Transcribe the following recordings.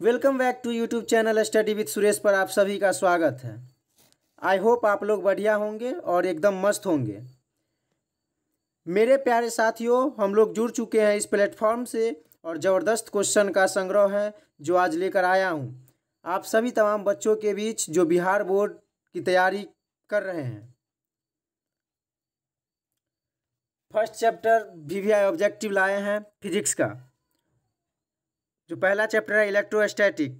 Welcome back to YouTube channel study with Suresh पर आप सभी का स्वागत है। आई होप आप लोग बढ़िया होंगे और एकदम मस्त होंगे। मेरे प्यारे साथियों, हम लोग जुड़ चुके हैं इस प्लेटफॉर्म से और ज़बरदस्त क्वेश्चन का संग्रह है जो आज लेकर आया हूँ आप सभी तमाम बच्चों के बीच जो बिहार बोर्ड की तैयारी कर रहे हैं। फर्स्ट चैप्टर वीवीआई ऑब्जेक्टिव लाए हैं फिजिक्स का। जो पहला चैप्टर है इलेक्ट्रोस्टैटिक।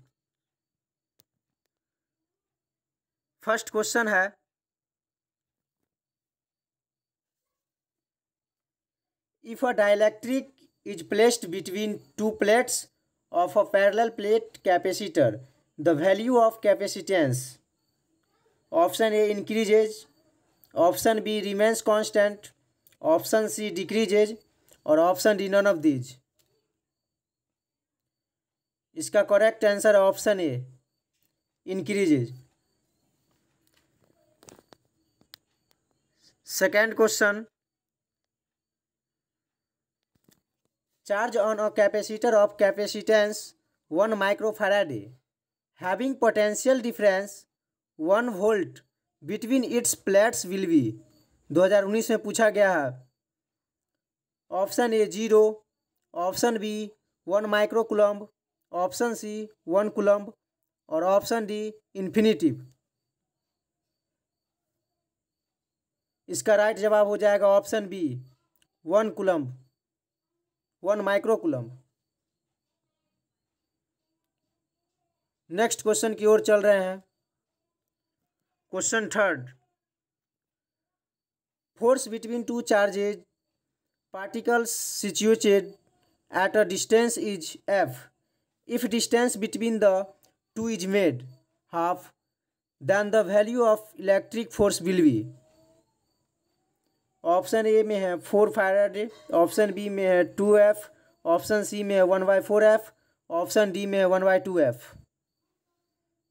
फर्स्ट क्वेश्चन है, if a dielectric is placed between two plates of a parallel plate capacitor, the value of capacitance option A increases, option B remains constant, option C decreases और option D none of these। इसका correct answer option A increases. Second question, charge on a capacitor of capacitance 1 microfarad having potential difference 1 volt between its plates will be। 2019 में पूछा गया है। Option A 0, option B 1 microcoulomb, option C 1 coulomb और option D infinitive. इसका right जवाब हो जाएगा option B 1 coulomb, 1 microcoulomb. Next question की ओर चल रहे हैं। Question third, force between two charges particles situated at a distance is F if distance between the two is made half then the value of electric force will be. Option A में है 4 Faraday, option B में है 2F, option C में है 1/4F, option D में है 1/2F।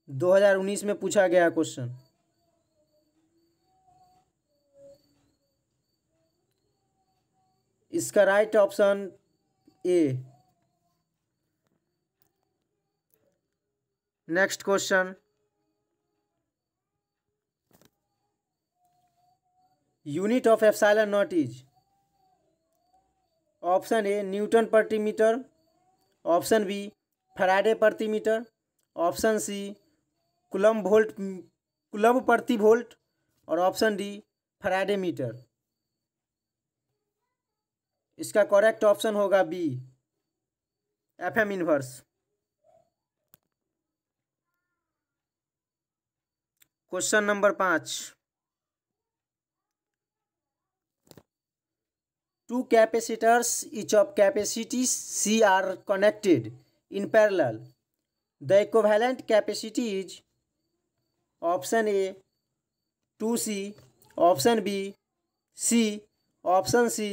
2019 में पूछा गया क्वेश्चन। इसका right option A. Next question, unit of epsilon naught is. Option A newton प्रति मीटर, ऑप्शन बी फैराडे प्रति मीटर, ऑप्शन सी कुलम्ब प्रति वोल्ट और ऑप्शन डी फैराडे मीटर। इसका करेक्ट ऑप्शन होगा B FM inverse. Question number 5, two capacitors each of capacity C are connected in parallel. The equivalent capacity is option A 2C, option B C, option C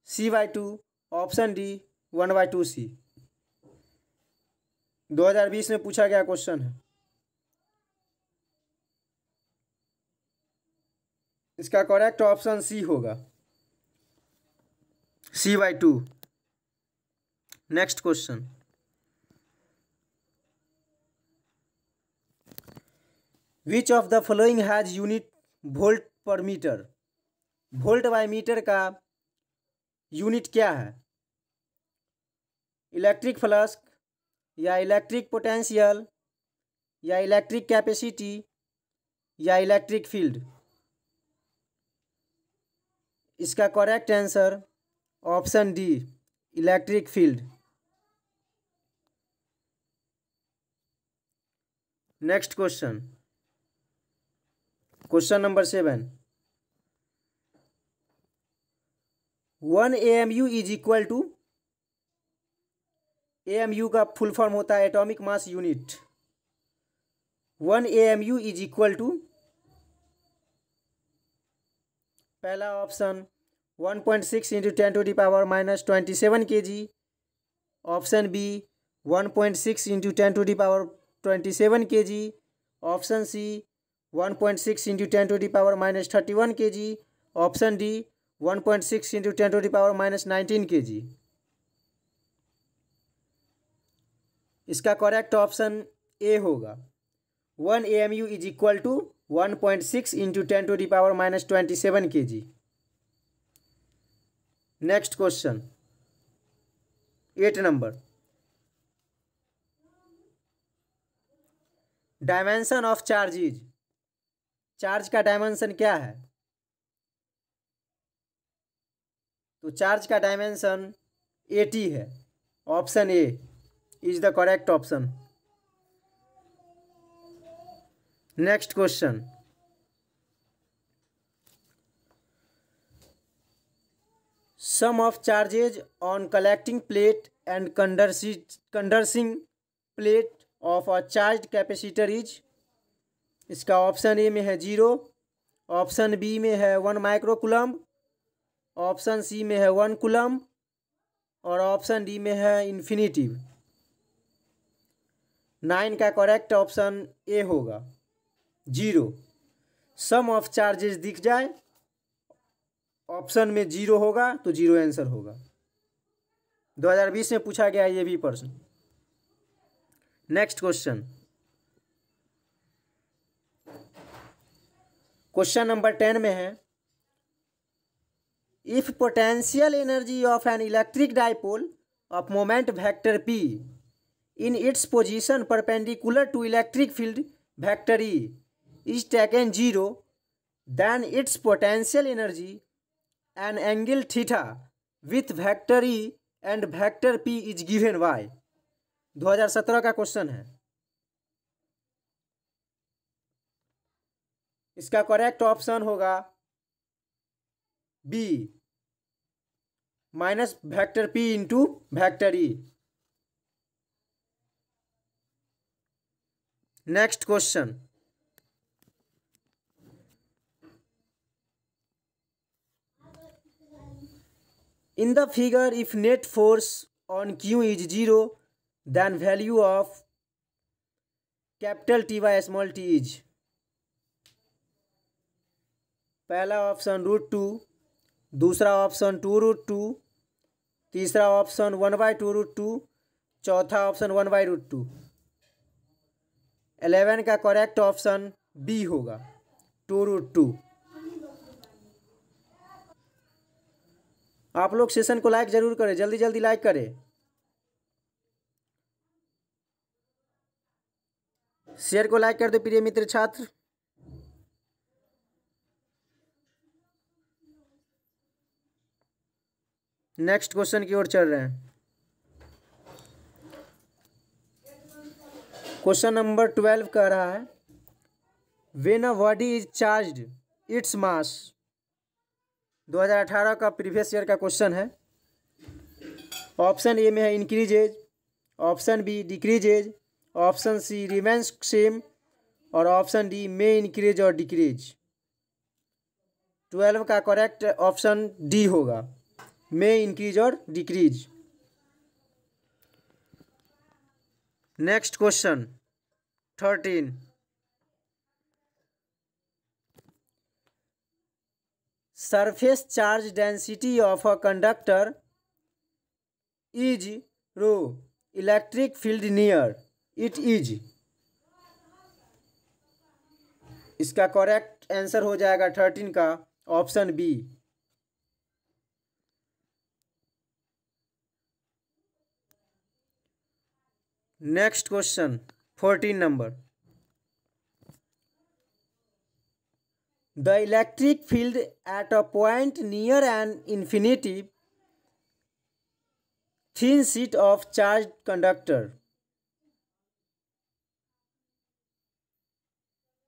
C/2, option D 1/2C। 2020 में पूछा गया question है। इसका correct option C होगा, C/2। Next question, which of the following has unit volt per metre. Volt by metre का unit क्या है? Electric flux या इलेक्ट्रिक पोटेंशियल या इलेक्ट्रिक कैपेसिटी या इलेक्ट्रिक फील्ड। इसका correct answer option D electric field. Next question, question number 7, 1 AMU is equal to. AMU का full form होता है atomic mass unit. 1 AMU is equal to, पहला option 1.6 × 10⁻⁻27 kg, option B 1.6 × 10⁻27 kg, option C 1.6 × 10⁻31 kg, option D 1.6 × 10⁻19 kg। इसका correct option A होगा। 1 AMU is equal to 1.6 into 10⁻⁻27 kg। Next question 8 number, dimension of charges. Charge का dimension क्या है? तो charge का dimension 80 है। Option A is the correct option. Next question, sum of charges on collecting plate and condensing plate of a charge capacitor is. इसका option A में है 0, option B में है 1 माइक्रोकूलम्ब, ऑप्शन सी में है 1 कूलम्ब और ऑप्शन डी में है इन्फिनिटिव। 9 का करेक्ट ऑप्शन ए होगा 0। सम ऑफ चार्जेस दिख जाए ऑप्शन में 0 होगा तो 0 आंसर होगा। 2020 में पूछा गया ये भी प्रश्न। नेक्स्ट क्वेश्चन, क्वेश्चन नंबर 10 में है, if potential energy of an electric dipole of moment vector p in its position perpendicular to electric field vector E is taken 0, then its potential energy and angle theta with vector E and vector P is given by। 2017 का question है। इसका correct option होगा B, minus vector P into vector E। Next question, in the figure if net force on Q is 0 then value of capital T by small t is. पहला option √2, दूसरा option 2√2, तीसरा option 1/2√2, चौथा option 1/√2। 11 का correct option B होगा 2√2। आप लोग session को like जरूर करें, जल्दी जल्दी लाइक करें। शेयर को लाइक कर दो प्रिय मित्र छात्र। नेक्स्ट क्वेश्चन की ओर चल रहे हैं। क्वेश्चन नंबर 12 कह रहा है, when a body is charged its mass. 2018 का प्रीवियस ईयर का क्वेश्चन है। ऑप्शन ए में है increases, option B decreases, option C remains same और ऑप्शन डी मे इंक्रीज और डिक्रीज। 12 का करेक्ट ऑप्शन डी होगा, मे इंक्रीज और decrease. Next question 13, surface charge density of a conductor is rho electric field near it is. इसका correct answer हो जाएगा 13 का option B. Next question 14 number, the electric field at a point near an infinity thin sheet of charge conductor.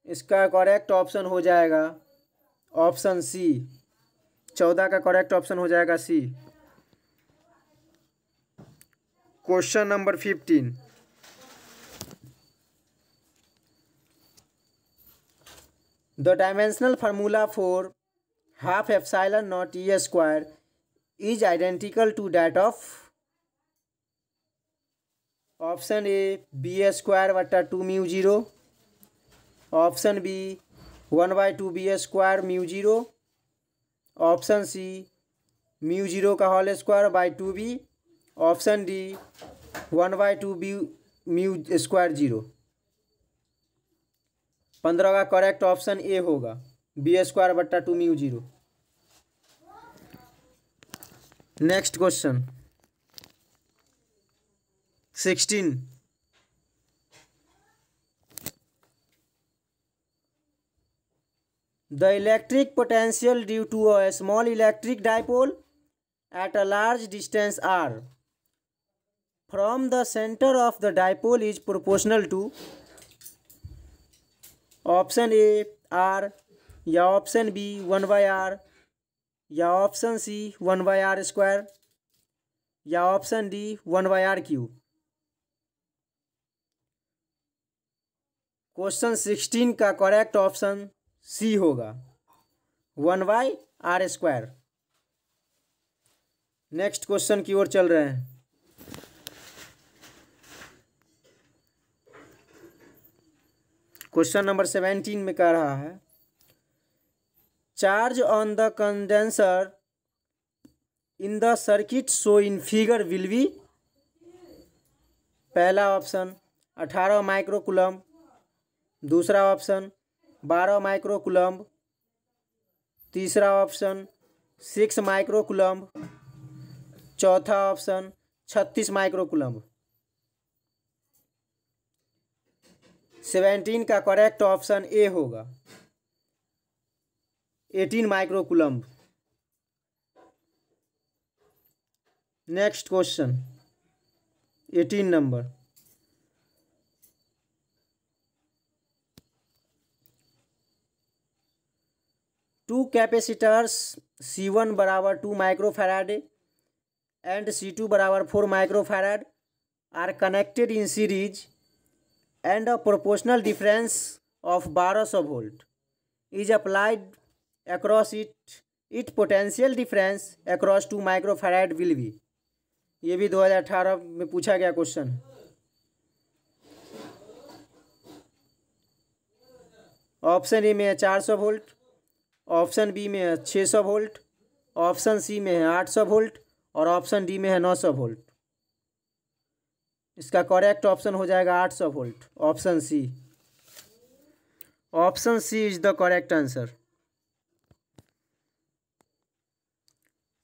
इसका correct option हो जाएगा option C. 14 का correct option हो जाएगा C. Question number 15, the dimensional formula for half epsilon naught E square is identical to that of। Option A B square बटा 2 mu 0, option B 1/2 B square mu 0, option C mu 0 का whole square by 2b, option D 1/2 B mu square 0। 15 का correct option A होगा, B square बट्टा 2 mu 0। Next question 16। The electric potential due to a small electric dipole at a large distance r from the center of the dipole is proportional to option A r, या option B 1/r, या option C 1/r square, या option D 1/r cube. Question 16 का correct option C होगा, 1/r square. Next question की ओर चल रहे हैं। क्वेश्चन नंबर 17 में कह रहा है charge on the condenser in the circuit show in figure will be. पहला ऑप्शन 18 माइक्रोकूलम्ब, दूसरा ऑप्शन 12 माइक्रोकूलम्ब, तीसरा ऑप्शन 6 माइक्रोकूलम्ब, चौथा ऑप्शन 36 माइक्रोकूलम्ब। 17 का करेक्ट ऑप्शन ए होगा, 18 microcoulomb. Next question 18 number. Two capacitors C1 बराबर 2 माइक्रोफैराड एंड C2 बराबर 4 microfarad are connected in series and a proportional difference of 1200 volt is applied across its potential difference across 2 microfarad will be। ये भी 2018 में पूछा गया question. Option A में है 400 volt, option B में है 600 वोल्ट, ऑप्शन सी में है 800 वोल्ट और ऑप्शन डी में है 900 वोल्ट। इसका करेक्ट ऑप्शन हो जाएगा 800 volt, option C. Option C is the correct answer.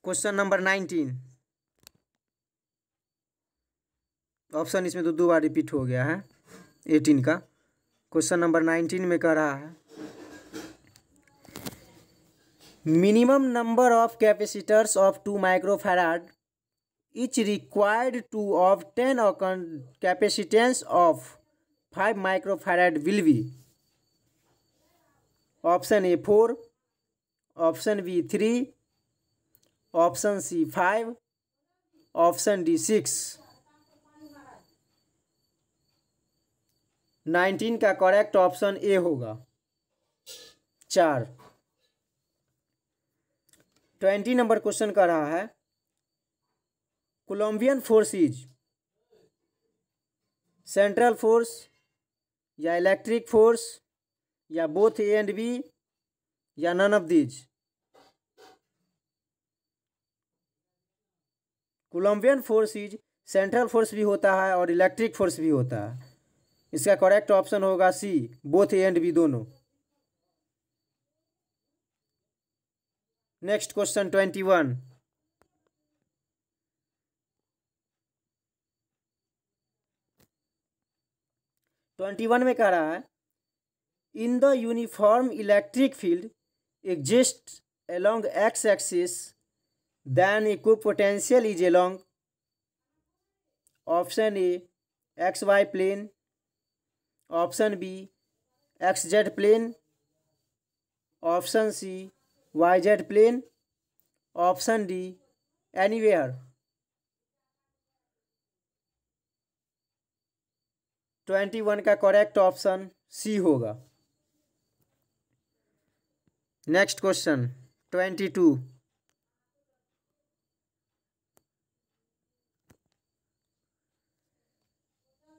Question number 19। Option इसमें तो 2 बार रिपीट हो गया है 18 का। क्वेश्चन नंबर 19 में कह रहा है minimum number of capacitors of 2 microfarad each required to obtain a capacitance of 5 microfarad will be। Option A 4, option B 3, option C 5, option D 6। 19 का करेक्ट ऑप्शन ए होगा 4। 20 नंबर क्वेश्चन कर रहा है coulombian force is central force या electric force या both A and B या none of these. Coulombian force is central force भी होता है और इलेक्ट्रिक फोर्स भी होता है। इसका करेक्ट ऑप्शन होगा C, both A and B दोनों। Next question 21। में कह रहा है in the uniform electric field exist along x axis then equipotential is along option A xy plane, option B xz plane, option C yz plane, option D anywhere. 21 का correct option C होगा। Next question 22।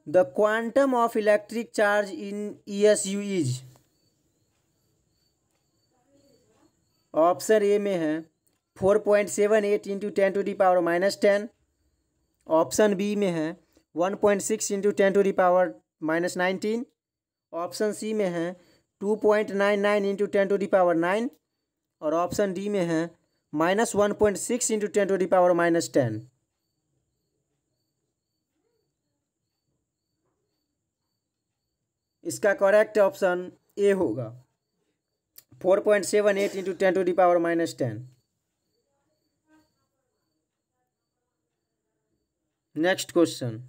The quantum of electric charge in ESU is. Option A में है 4.78 × 10⁻⁻10, option B में है 1.6 into 10⁻⁻19। Option C में है 2.99 into 10⁻9। और option D में है -1.6 इंटू 10⁻10। इसका करेक्ट ऑप्शन ए होगा 4.78 into 10⁻10। Next question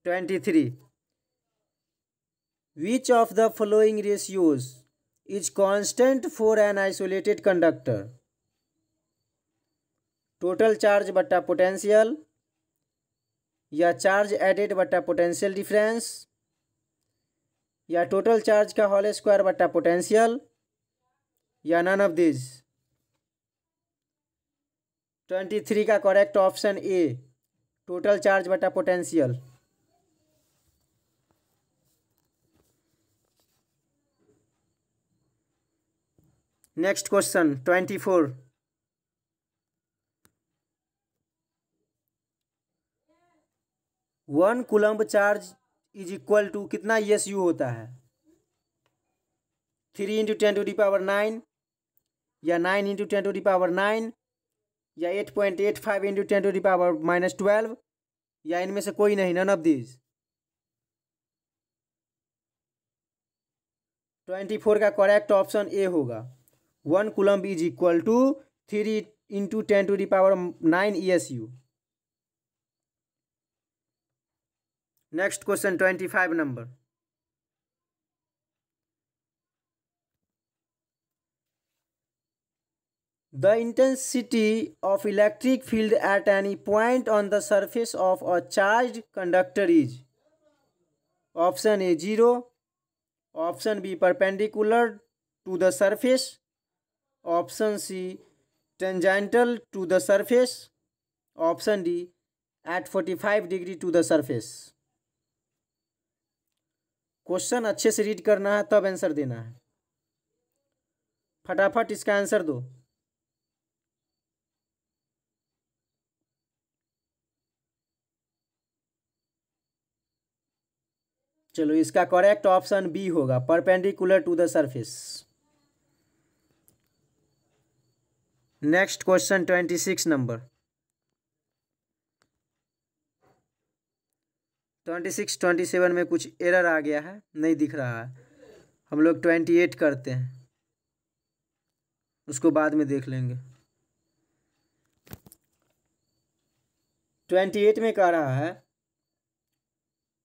23. Which of the following ratios is constant for an isolated conductor? Total charge बट्टा पोटेंशियल, या चार्ज एडेड बट्टा पोटेंशियल डिफरेंस, या टोटल चार्ज का होल स्क्वायर बट्टा पोटेंशियल, या नन ऑफ दिस। 23 का correct option A total charge बट्टा potential. Next question 24. 1 coulomb charge is equal to कितना ESU होता है? 3 इंटू 10⁻9, या 9 इंटू 10⁻9, या 8.85 इंटू 10⁻12, या इनमें से कोई नहीं, नन ऑफ दिस। 24 का करेक्ट ऑप्शन ए होगा 1 coulomb is equal to 3 into 10⁻9 ESU। Next question 25 number. The intensity of electric field at any point on the surface of a charged conductor is? Option A 0, option B perpendicular to the surface, option C tangential to the surface, option D at 45 degree to the surface। Question अच्छे से read करना है तब answer देना है। फटाफट इसका answer दो। चलो इसका करेक्ट ऑप्शन बी होगा perpendicular to the surface. Next question 26 number. 26 27 में कुछ एरर आ गया है, नहीं दिख रहा है। हम लोग 28 करते हैं, उसको बाद में देख लेंगे। 28 में कह रहा है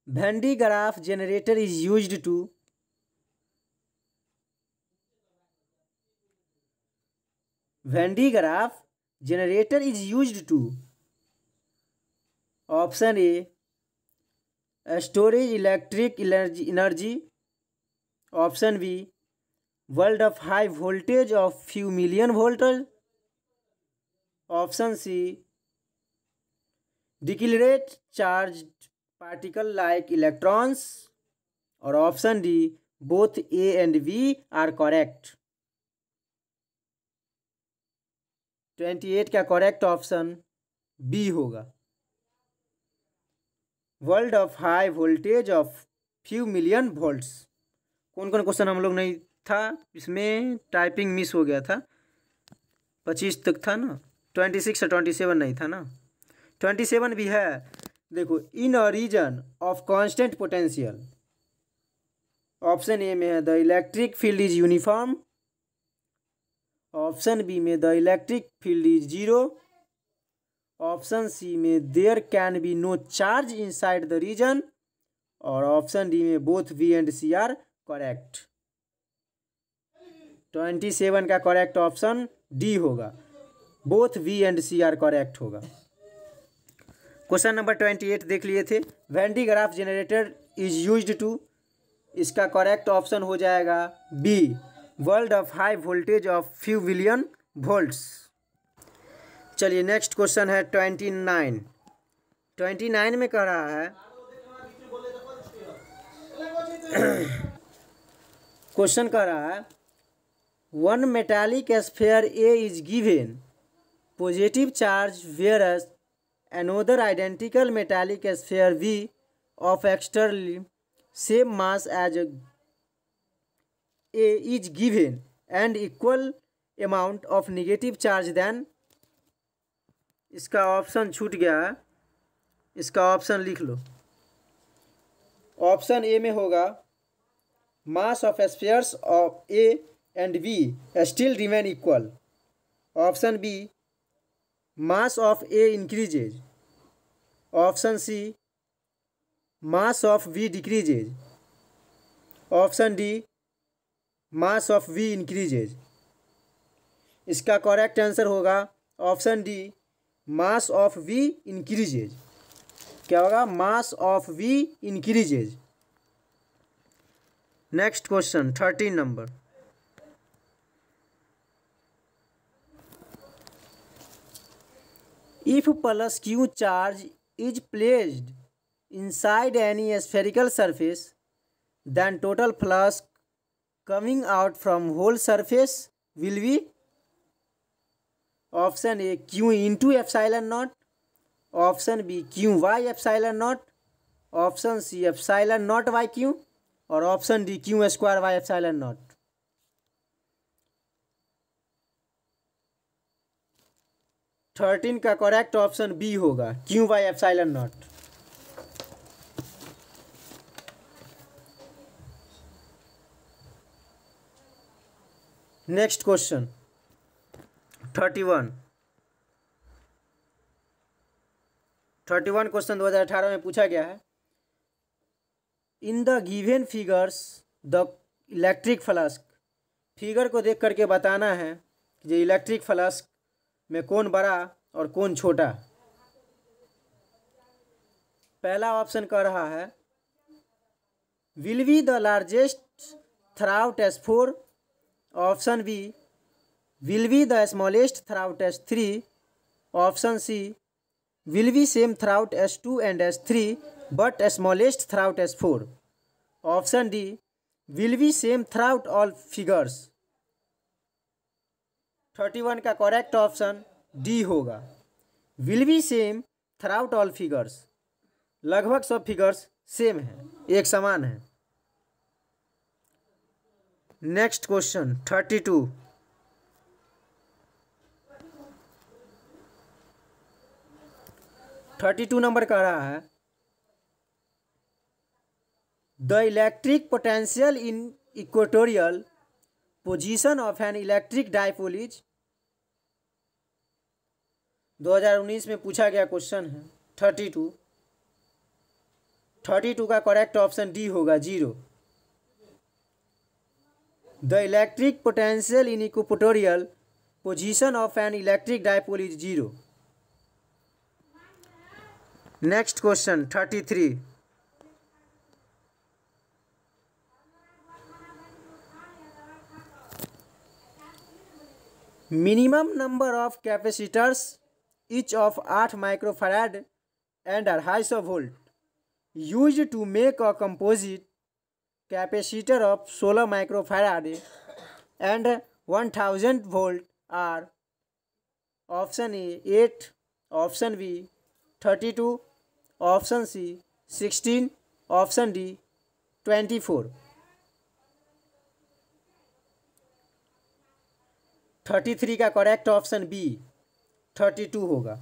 Van de Graaff generator is used to Van de Graaff generator is used to option A storage electric energy, option B world of high voltage of few million voltage, option C deceleration charged particle like electrons, और option D both A and B are correct. 28 का correct option B होगा world of high voltage of few million volts. कौन कौन question हम लोग नहीं था इसमें, टाइपिंग मिस हो गया था। 25 तक था ना, 26 और 27 नहीं था ना। 27 भी है, देखो in a region of constant potential. Option A में है the electric field is uniform, option B में the electric field is 0, option C में there can be no charge inside the region, और ऑप्शन डी में both B and C are correct. 27 का correct option D होगा, both B and C are correct होगा। Question number 28 देख लिए थे। Van de graph generator is used to, इसका correct option हो जाएगा B world of high voltage of few billion volts. चलिए नेक्स्ट क्वेश्चन है 29। 29 में कह रहा है क्वेश्चन कह रहा है one metallic sphere A is given positive charge, whereas another identical metallic sphere V of externally same mass as A is given and equal amount of negative charge then। इसका option छूट गया है, इसका option लिख लो। Option A में होगा mass of spheres of A and B still remain equal. Option B mass of A increases. Option C mass of B decreases. Option D mass of B increases. इसका correct answer होगा option D mass of B increases. क्या होगा? Mass of B increases. Next question 13 number. If plus Q charge is placed inside any spherical surface, then total flux coming out from whole surface will be option A q into epsilon naught, option B q y epsilon naught, option C epsilon naught by q और option D q square y epsilon naught। Thirteen का correct option B होगा Q by epsilon not. Next question 31 question 2018 में पूछा गया है। In the given figures the electric flask, figure को देख करके बताना है कि ये इलेक्ट्रिक फ्लास्क में कौन बड़ा और कौन छोटा। पहला ऑप्शन कह रहा है will be the largest through S4, option B will be the smallest through S3, option C will be same through S2 and S3 but smallest through S4, option D will be same through all figures. 31 का correct option D होगा will be same through all figures. लगभग सब figures same है, एक समान है। Next question 32 number कह रहा है the electric potential in equatorial position of an electric dipole is. 2019 में पूछा गया क्वेश्चन है 32 का करेक्ट ऑप्शन डी होगा 0। The electric potential in equatorial position of an electric dipole is 0। Next question 33 minimum number of capacitors each of 8 microfarad and 250 volt used to make a composite capacitor of 16 microfarad and 1000 volt are option A 8, option B 32, option C 16, option D 24। 33 का correct option B 32 होगा।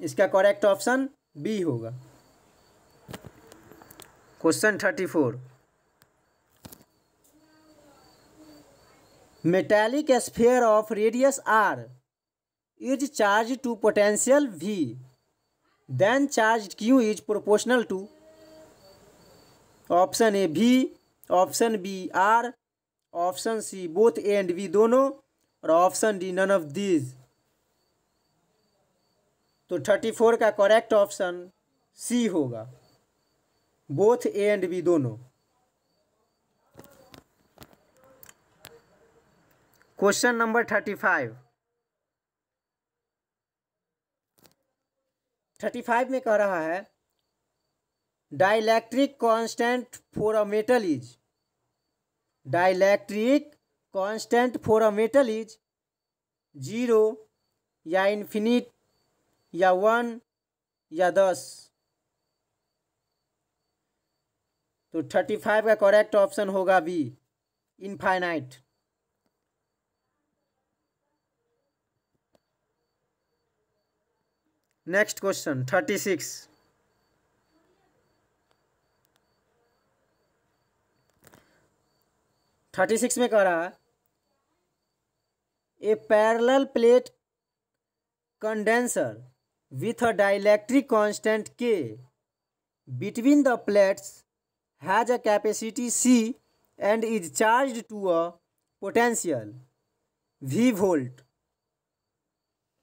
इसका correct option B होगा। Question 34 metallic sphere of radius r is charged to potential V, then charge Q is proportional to option A V, option B R, option C both A and B दोनों और option D none of these. तो 34 का correct option C होगा both A and B दोनों। Question number 35 में कह रहा है dielectric constant for a metal is. Dielectric constant for a metal is 0 या इन्फिनिट या 1 या 10। तो 35 का करेक्ट ऑप्शन होगा बी, इनफाइनाइट। Next question 36। में कह रहा है a parallel plate condenser with a dielectric constant K between the plates has a capacity C and is charged to a potential V volt.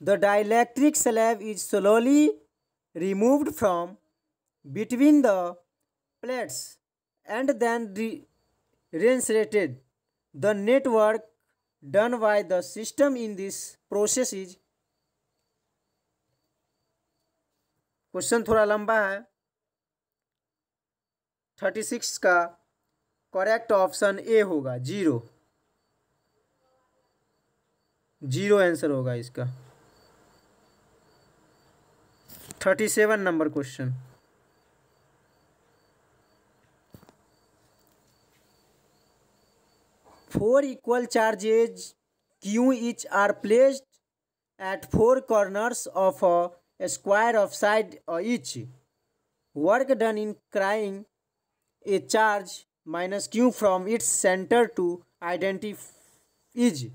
The dielectric slab is slowly removed from between the plates and then reinserted. The net work done by the system in this process is। Question थोड़ा लंबा है। 36 का correct option A होगा, 0 answer होगा इसका। 37 number question. Four equal charges Q each are placed at four corners of a square of side each. Work done in carrying a charge minus Q from its center to identify is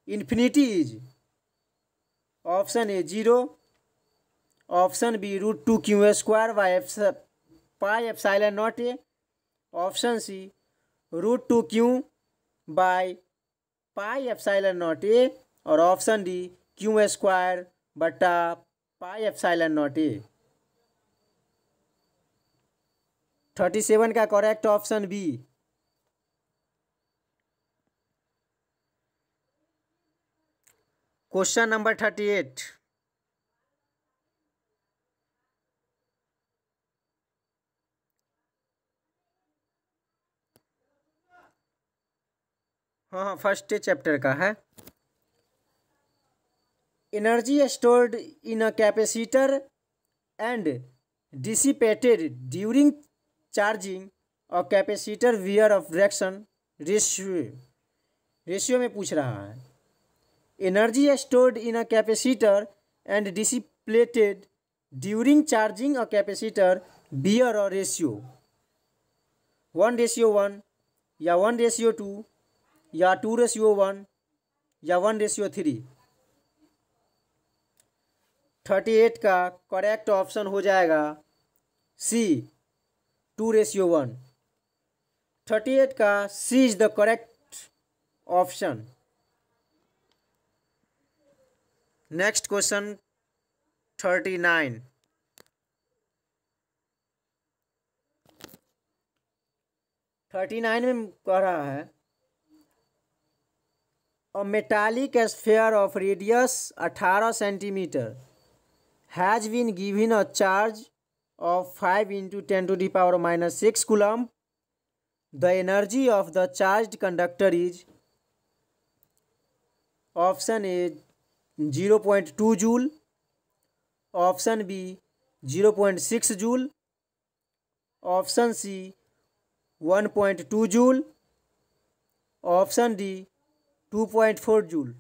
infinity is option A 0, option B √2Q square by pi epsilon naught A, option C √2Q by pi epsilon naught A, और option D Q square बटा pi epsilon naught A. 37 का correct option B. Question number 38। हाँ, first chapter का है। Energy stored in a capacitor and dissipated during charging a capacitor via of direction ratio में पूछ रहा है। Energy stored in a capacitor and dissipated during charging a capacitor via a ratio 1:1 या 1:2 या 2:1 या 1:3। 38 का करेक्ट ऑप्शन हो जाएगा सी, 2:1। 38 का C is the correct option. Next question 39। में कह रहा है a metallic sphere of radius 18 centimetre has been given a charge of 5 × 10⁻⁻6 coulomb. The energy of the charged conductor is option A 0.2 joule, option B 0.6 joule, option C 1.2 joule, option D 2.4 joule।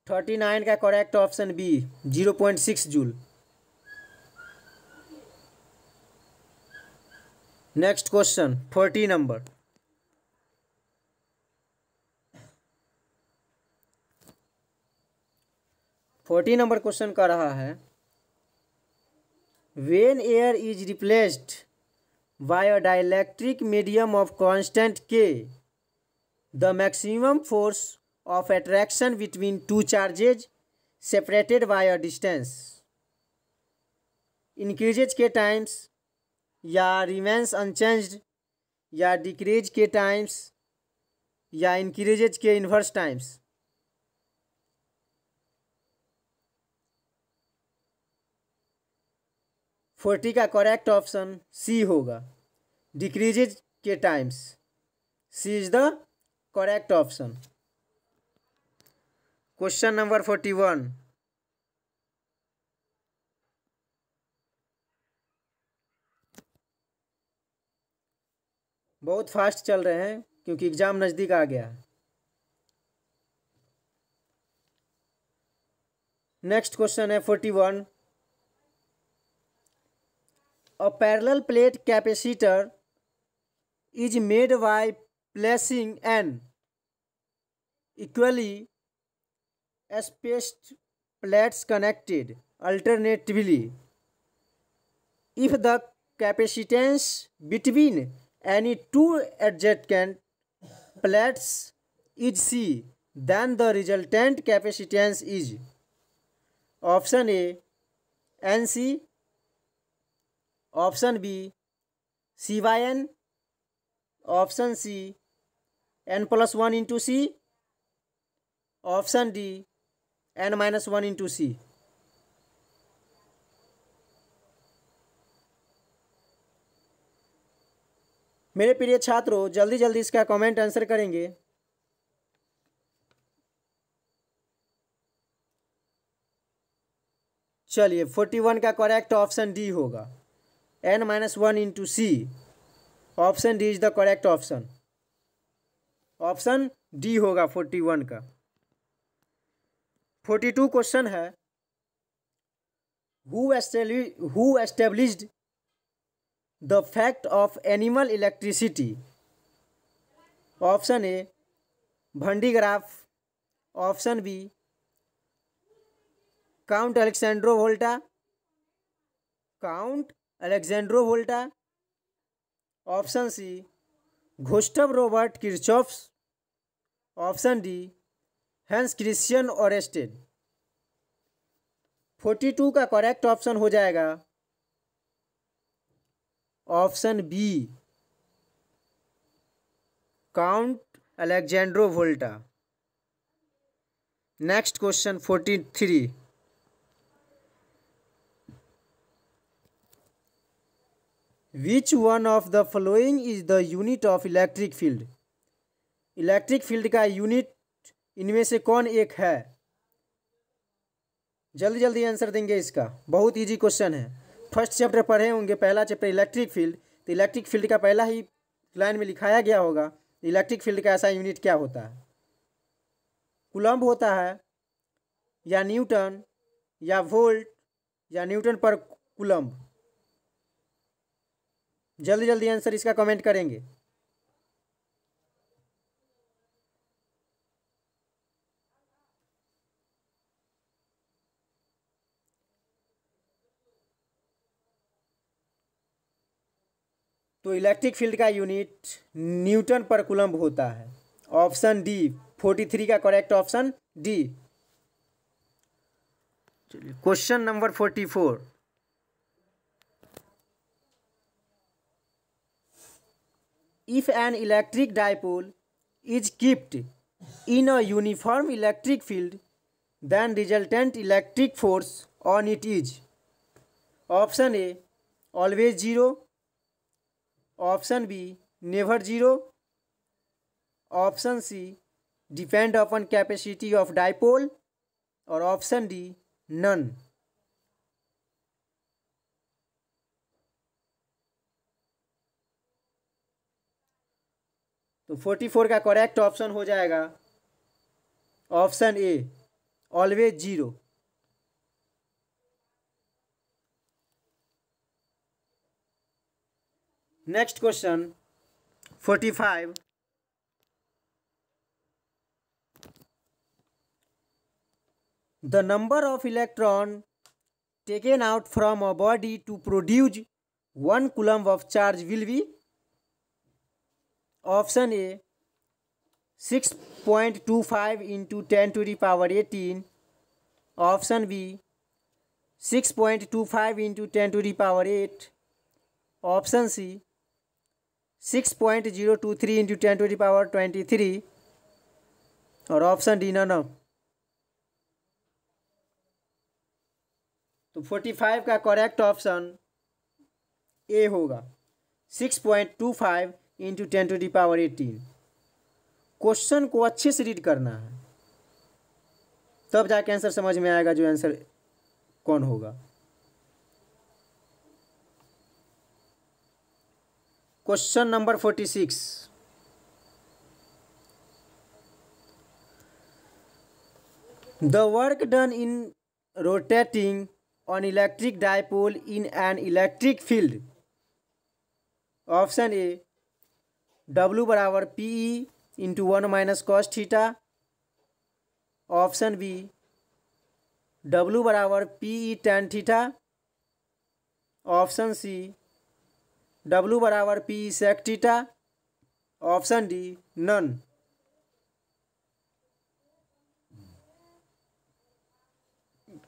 39 का correct option B 0.6 joule. Next question 40 number. Question कर रहा है when air is replaced by a dielectric medium of constant K the maximum force of attraction between two charges separated by a distance increases के times या remains unchanged या decrease के times या increases के inverse times। का correct option C होगा, decreases के times. C is the correct option. Question number 41। बहुत फास्ट चल रहे हैं क्योंकि एग्जाम नज़दीक आ गया है। नेक्स्ट क्वेश्चन है 41। A parallel plate capacitor is made by placing an equally spaced plates connected alternatively. If the capacitance between any two adjacent plates is C, then the resultant capacitance is option A NC, option B C by N, option C n+1 into C, option D n-1 into C. मेरे प्रिय छात्रों, जल्दी जल्दी इसका comment answer करेंगे। चलिए 41 का correct option D होगा, n-1 into C. Option D is the correct option. Option D होगा 41 का। 42 क्वेश्चन है, who established the fact of animal electricity. Option A Van de Graaff, option B count Alessandro Volta, option C Gustav Robert Kirchhoff's, option D Hans Christian Oersted. 42 का correct option हो जाएगा option B count Alessandro Volta. Next question 43। Which one of the following is the unit of electric field? Electric field का unit इनमें से कौन एक है? जल्दी जल्दी आंसर देंगे इसका। बहुत इजी क्वेश्चन है। फर्स्ट चैप्टर पढ़े होंगे, पहला चैप्टर इलेक्ट्रिक फील्ड, तो इलेक्ट्रिक फील्ड का पहला ही लाइन में लिखाया गया होगा इलेक्ट्रिक फील्ड का ऐसा यूनिट क्या होता है। कूलम्ब होता है, या न्यूटन, या वोल्ट, या न्यूटन पर कूलम्ब। जल्दी जल्दी आंसर इसका कमेंट करेंगे। तो इलेक्ट्रिक फील्ड का यूनिट न्यूटन पर कूलम्ब होता है। ऑप्शन डी 43 का करेक्ट ऑप्शन डी। चलिए question number 44। If an electric dipole is kept in a uniform electric field, then resultant electric force on it is option A always zero, option B never zero, option C depend upon capacity of dipole, और option D none। तो 44 का correct option हो जाएगा option a always zero. Next question 45। The number of electron taken out from a body to produce 1 coulomb of charge will be option A 6.25 into 10 to the power 18, option B 6.25 into 10 to the power 8, option C 6.023 into 10 to the power 23, और option D none of. तो 45 का correct option A होगा 6.25 into 10 to the power 18। Question को अच्छे से read करना है, तब जाके आंसर समझ में आएगा जो आंसर कौन होगा। Question number 46, the work done in rotating on electric dipole in an electric field. Option A W बराबर PE into 1 minus cos theta. Option B W बराबर PE tan theta. Option C W बराबर PE sec theta. Option D none.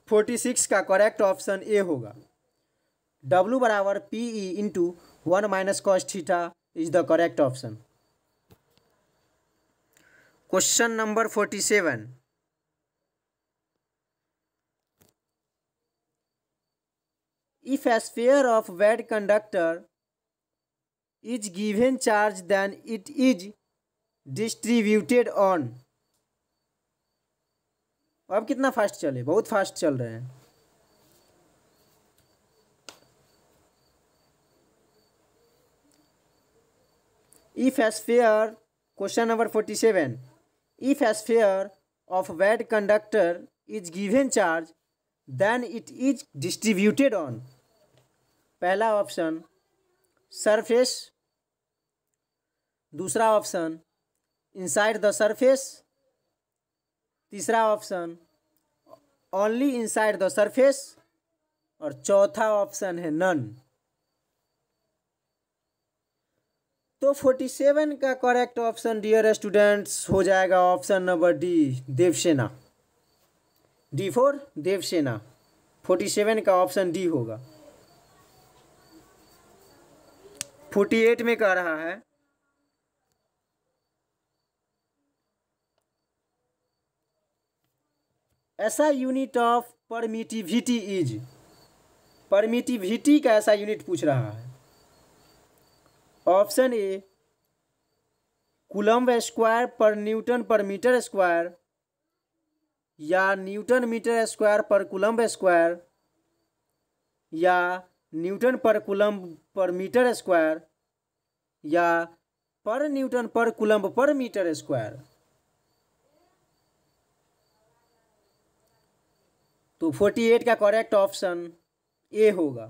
Forty six का correct option A होगा। W बराबर PE into 1 minus cos theta is the correct option. Question number 47, if a sphere of wide conductor is given charge then it is distributed on। अब कितना fast चले, बहुत fast चल रहे हैं। If a sphere, question number 47, if a sphere of wide conductor is given charge then it is distributed on। पहला option surface, दूसरा option inside the surface, तीसरा option only inside the surface, और चौथा option है none. तो 47 का correct option dear students हो जाएगा option number D, Devsena. D for Devsena. 47 का ऑप्शन डी होगा। 48 में कह रहा है ऐसा unit of permittivity is. Permittivity का ऐसा यूनिट पूछ रहा है। ऑप्शन ए coulomb square per newton per metre square, या न्यूटन मीटर स्क्वायर पर कूलम्ब स्क्वायर, या न्यूटन पर कूलम्ब पर मीटर स्क्वायर, या पर न्यूटन पर कूलम्ब पर मीटर स्क्वायर। तो 48 का करेक्ट ऑप्शन ए होगा।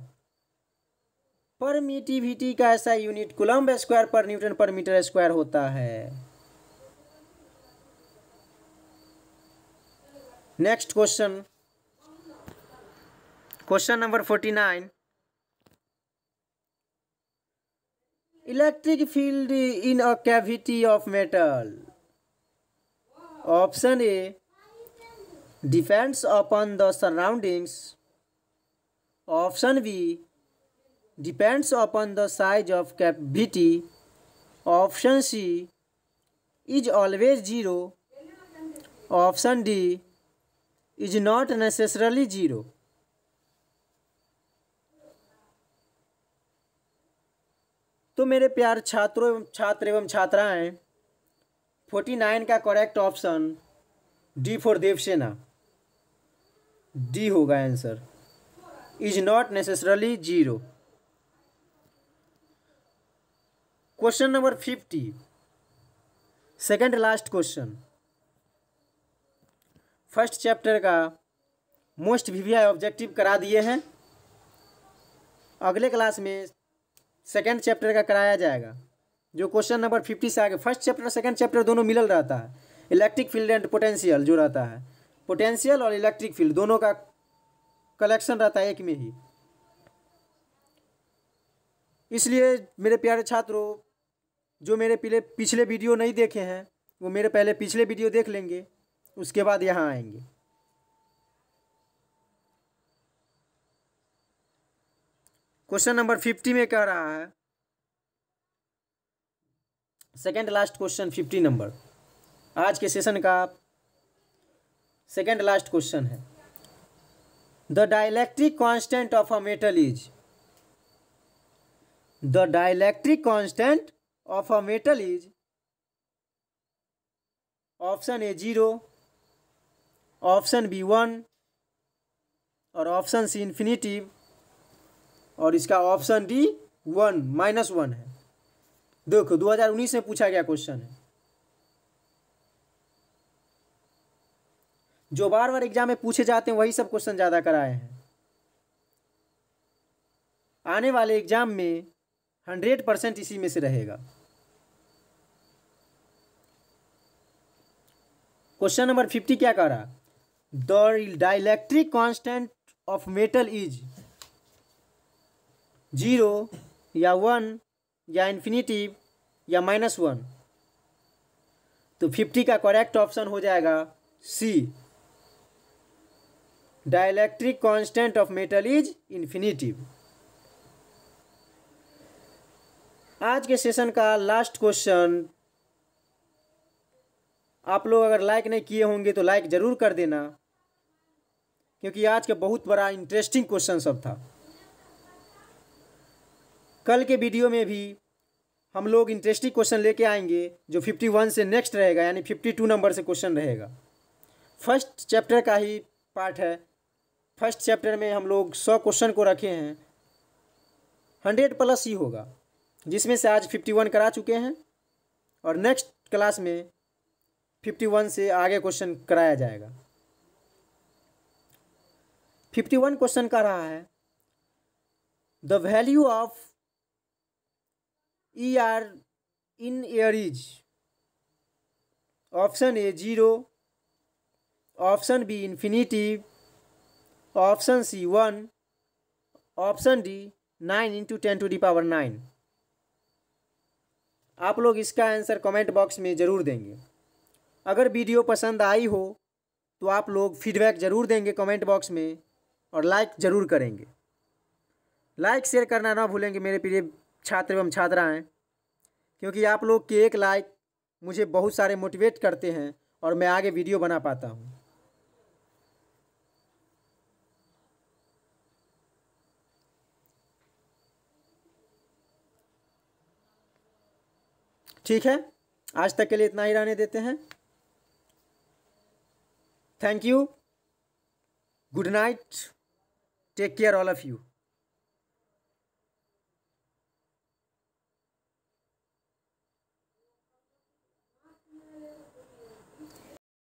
परमिटिविटी का ऐसा unit coulomb square per newton per metre square होता है। Next question, question number 49, electric field in a cavity of metal. Option A depends upon the surroundings. Option B depends upon the size of cavity. Option C is always zero. Option D is not necessarily zero. तो मेरे प्यार छात्रों, छात्र एवं छात्राएं, 49 का correct option D for Devsena, D होगा answer, is not necessarily zero. Question number 50, second last question, first chapter का मोस्ट वीवीआई ऑब्जेक्टिव करा दिए हैं। अगले क्लास में सेकंड चैप्टर का कराया जाएगा, जो क्वेश्चन नंबर 50 से आगे। फर्स्ट चैप्टर सेकंड चैप्टर दोनों मिलल रहता है। इलेक्ट्रिक फील्ड एंड पोटेंशियल जो रहता है, पोटेंशियल और इलेक्ट्रिक फील्ड दोनों का कलेक्शन रहता है एक में ही। इसलिए मेरे प्यारे छात्रों, जो मेरे पिछले वीडियो नहीं देखे हैं वो मेरे पहले पिछले वीडियो देख लेंगे, उसके बाद यहाँ आएंगे। क्वेश्चन नंबर 50 में कह रहा है, सेकंड लास्ट क्वेश्चन 50 नंबर, आज के सेशन का सेकंड लास्ट क्वेश्चन है। The dielectric constant of a metal is. The dielectric constant of a metal is option A 0, option B 1 और ऑप्शन सी इन्फिनिटिव और इसका ऑप्शन डी 1 -1 है। देखो 2019 में पूछा गया क्वेश्चन है, जो बार बार एग्जाम में पूछे जाते हैं वही सब क्वेश्चन ज़्यादा कराए हैं। आने वाले एग्जाम में 100% इसी में से रहेगा। क्वेश्चन नंबर 50 क्या कह रहा? The dielectric constant of metal is 0 या 1 या इन्फिनिटिव या -1। तो 50 का करेक्ट ऑप्शन हो जाएगा C, dielectric constant of metal is infinitive. आज के सेशन का लास्ट क्वेश्चन, आप लोग अगर लाइक नहीं किए होंगे तो लाइक ज़रूर कर देना, क्योंकि आज का बहुत बड़ा इंटरेस्टिंग क्वेश्चन सब था। कल के वीडियो में भी हम लोग इंटरेस्टिंग क्वेश्चन लेके आएंगे जो 51 से नेक्स्ट रहेगा, यानी 52 नंबर से क्वेश्चन रहेगा। फर्स्ट चैप्टर का ही पार्ट है। फर्स्ट चैप्टर में हम लोग 100 क्वेश्चन को रखे हैं, 100+ ही होगा, जिसमें से आज 51 करा चुके हैं और नेक्स्ट क्लास में 51 से आगे क्वेश्चन कराया जाएगा। 51 क्वेश्चन का रहा है, the value of ER in air is, option A 0, option B infinitive, option C 1, option D 9 × 10⁻9। आप लोग इसका आंसर कमेंट बॉक्स में ज़रूर देंगे। अगर वीडियो पसंद आई हो तो आप लोग फीडबैक ज़रूर देंगे कमेंट बॉक्स में और लाइक ज़रूर करेंगे। लाइक शेयर करना ना भूलेंगे मेरे प्रिय छात्र एवं छात्राएं, क्योंकि आप लोग के एक लाइक मुझे बहुत सारे मोटिवेट करते हैं और मैं आगे वीडियो बना पाता हूं। ठीक है, आज तक के लिए इतना ही रहने देते हैं। Thank you, good night, take care all of you.